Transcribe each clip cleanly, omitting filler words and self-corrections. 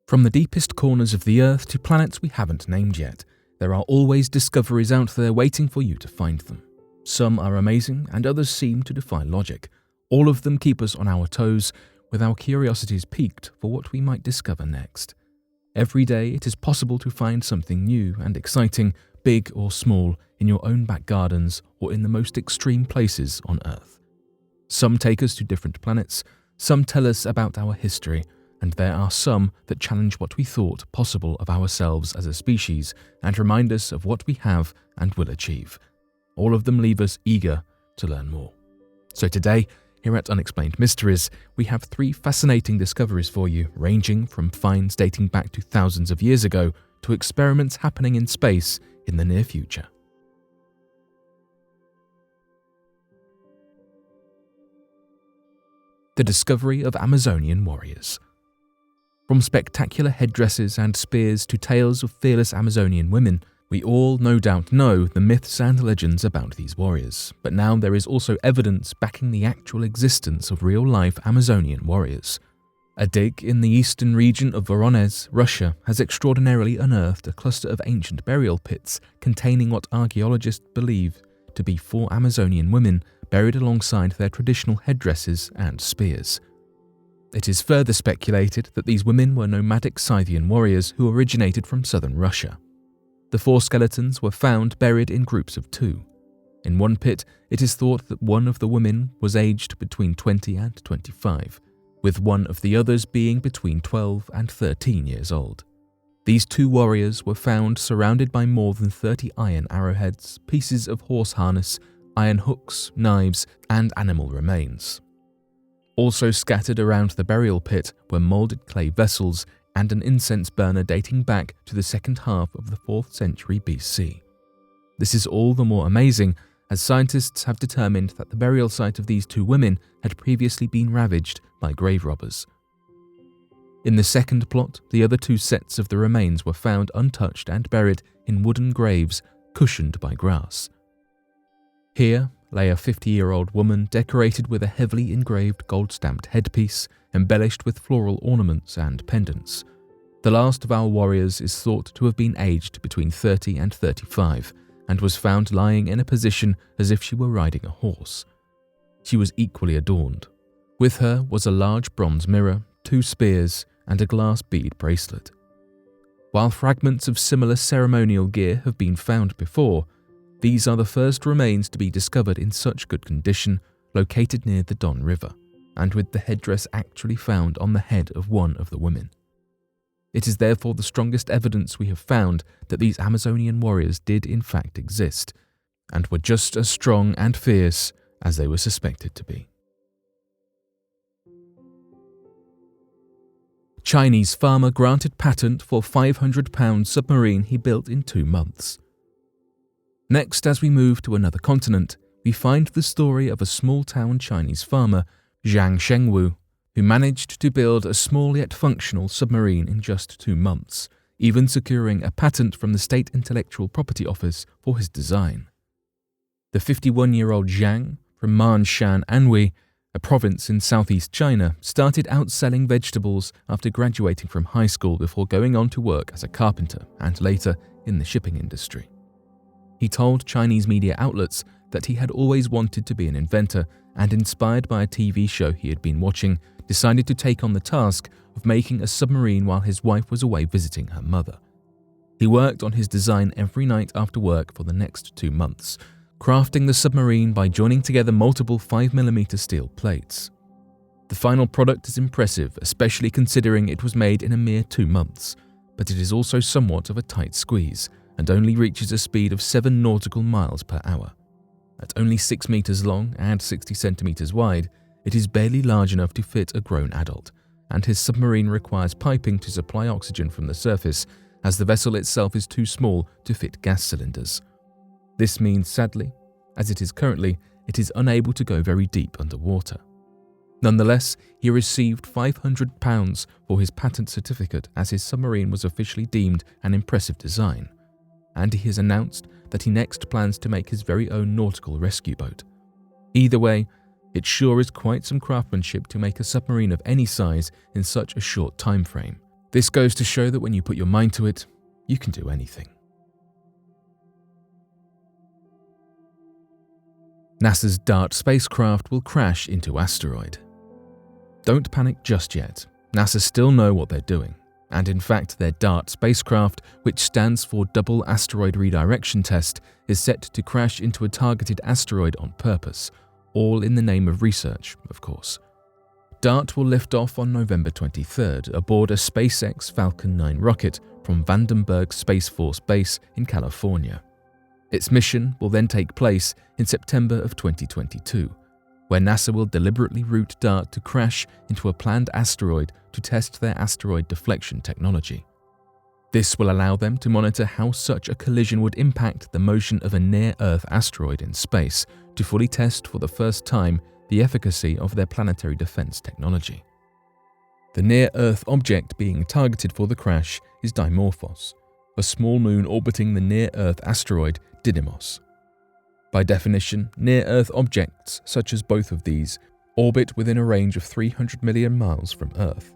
From the deepest corners of the Earth to planets we haven't named yet, there are always discoveries out there waiting for you to find them. Some are amazing and others seem to defy logic. All of them keep us on our toes, with our curiosities piqued for what we might discover next. Every day it is possible to find something new and exciting, big or small, in your own back gardens or in the most extreme places on Earth. Some take us to different planets, some tell us about our history, and there are some that challenge what we thought possible of ourselves as a species and remind us of what we have and will achieve. All of them leave us eager to learn more. So today, here at Unexplained Mysteries, we have 3 fascinating discoveries for you, ranging from finds dating back to thousands of years ago to experiments happening in space in the near future. The discovery of Amazonian warriors. From spectacular headdresses and spears to tales of fearless Amazonian women, we all no doubt know the myths and legends about these warriors, but now there is also evidence backing the actual existence of real-life Amazonian warriors. A dig in the eastern region of Voronezh, Russia, has extraordinarily unearthed a cluster of ancient burial pits containing what archaeologists believe to be 4 Amazonian women buried alongside their traditional headdresses and spears. It is further speculated that these women were nomadic Scythian warriors who originated from southern Russia. The 4 skeletons were found buried in groups of 2. In one pit, it is thought that one of the women was aged between 20 and 25, with one of the others being between 12 and 13 years old. These 2 warriors were found surrounded by more than 30 iron arrowheads, pieces of horse harness, iron hooks, knives, and animal remains. Also scattered around the burial pit were moulded clay vessels and an incense burner dating back to the second half of the 4th century BC. This is all the more amazing as scientists have determined that the burial site of these 2 women had previously been ravaged by grave robbers. In the second plot, the other 2 sets of the remains were found untouched and buried in wooden graves cushioned by grass. Here lay a 50-year-old woman decorated with a heavily engraved gold-stamped headpiece, embellished with floral ornaments and pendants. The last of our warriors is thought to have been aged between 30 and 35, and was found lying in a position as if she were riding a horse. She was equally adorned. With her was a large bronze mirror, 2 spears, and a glass bead bracelet. While fragments of similar ceremonial gear have been found before, these are the first remains to be discovered in such good condition, located near the Don River, and with the headdress actually found on the head of one of the women. It is therefore the strongest evidence we have found that these Amazonian warriors did in fact exist, and were just as strong and fierce as they were suspected to be. Chinese farmer granted patent for £500 submarine he built in 2 months. Next, as we move to another continent, we find the story of a small-town Chinese farmer, Zhang Shengwu, who managed to build a small yet functional submarine in just 2 months, even securing a patent from the State Intellectual Property Office for his design. The 51-year-old Zhang, from Ma'anshan, Anhui, a province in southeast China, started out selling vegetables after graduating from high school before going on to work as a carpenter and later in the shipping industry. He told Chinese media outlets that he had always wanted to be an inventor and, inspired by a TV show he had been watching, decided to take on the task of making a submarine while his wife was away visiting her mother. He worked on his design every night after work for the next 2 months, crafting the submarine by joining together multiple 5mm steel plates. The final product is impressive, especially considering it was made in a mere 2 months, but it is also somewhat of a tight squeeze and only reaches a speed of 7 nautical miles per hour. At only 6 meters long and 60 centimeters wide, it is barely large enough to fit a grown adult, and his submarine requires piping to supply oxygen from the surface, as the vessel itself is too small to fit gas cylinders. This means, sadly, as it is currently, it is unable to go very deep underwater. Nonetheless, he received £500 for his patent certificate as his submarine was officially deemed an impressive design, and he has announced that he next plans to make his very own nautical rescue boat. Either way, it sure is quite some craftsmanship to make a submarine of any size in such a short time frame. This goes to show that when you put your mind to it, you can do anything. NASA's DART spacecraft will crash into asteroid. Don't panic just yet. NASA still know what they're doing. And in fact, their DART spacecraft, which stands for Double Asteroid Redirection Test, is set to crash into a targeted asteroid on purpose, all in the name of research, of course. DART will lift off on November 23rd aboard a SpaceX Falcon 9 rocket from Vandenberg Space Force Base in California. Its mission will then take place in September of 2022, where NASA will deliberately route DART to crash into a planned asteroid to test their asteroid deflection technology. This will allow them to monitor how such a collision would impact the motion of a near-Earth asteroid in space to fully test for the first time the efficacy of their planetary defense technology. The near-Earth object being targeted for the crash is Dimorphos, a small moon orbiting the near-Earth asteroid Didymos. By definition, near-Earth objects, such as both of these, orbit within a range of 300 million miles from Earth.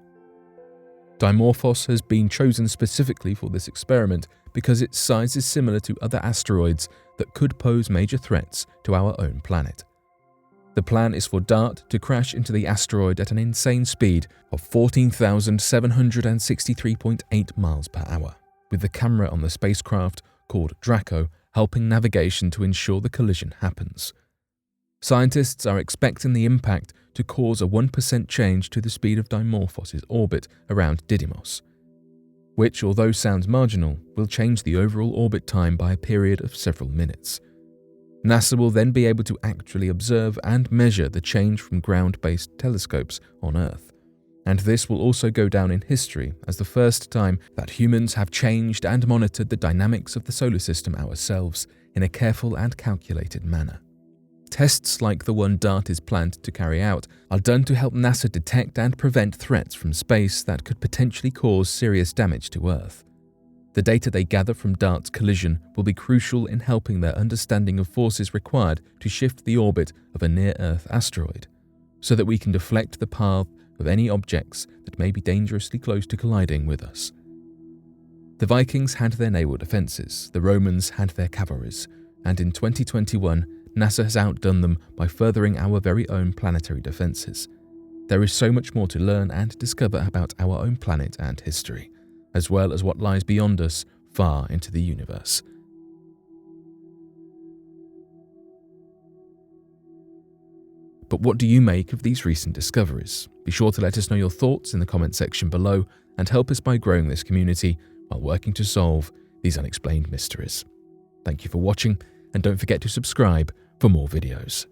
Dimorphos has been chosen specifically for this experiment because its size is similar to other asteroids that could pose major threats to our own planet. The plan is for DART to crash into the asteroid at an insane speed of 14,763.8 miles per hour, with the camera on the spacecraft, called Draco, helping navigation to ensure the collision happens. Scientists are expecting the impact to cause a 1% change to the speed of Dimorphos' orbit around Didymos, which, although sounds marginal, will change the overall orbit time by a period of several minutes. NASA will then be able to actually observe and measure the change from ground-based telescopes on Earth, and this will also go down in history as the first time that humans have changed and monitored the dynamics of the solar system ourselves in a careful and calculated manner. Tests like the one DART is planned to carry out are done to help NASA detect and prevent threats from space that could potentially cause serious damage to Earth. The data they gather from DART's collision will be crucial in helping their understanding of forces required to shift the orbit of a near-Earth asteroid, so that we can deflect the path of any objects that may be dangerously close to colliding with us. The Vikings had their naval defences, the Romans had their cavalries, and in 2021, NASA has outdone them by furthering our very own planetary defences. There is so much more to learn and discover about our own planet and history, as well as what lies beyond us, far into the universe. But what do you make of these recent discoveries? Be sure to let us know your thoughts in the comment section below and help us by growing this community while working to solve these unexplained mysteries. Thank you for watching, and don't forget to subscribe for more videos.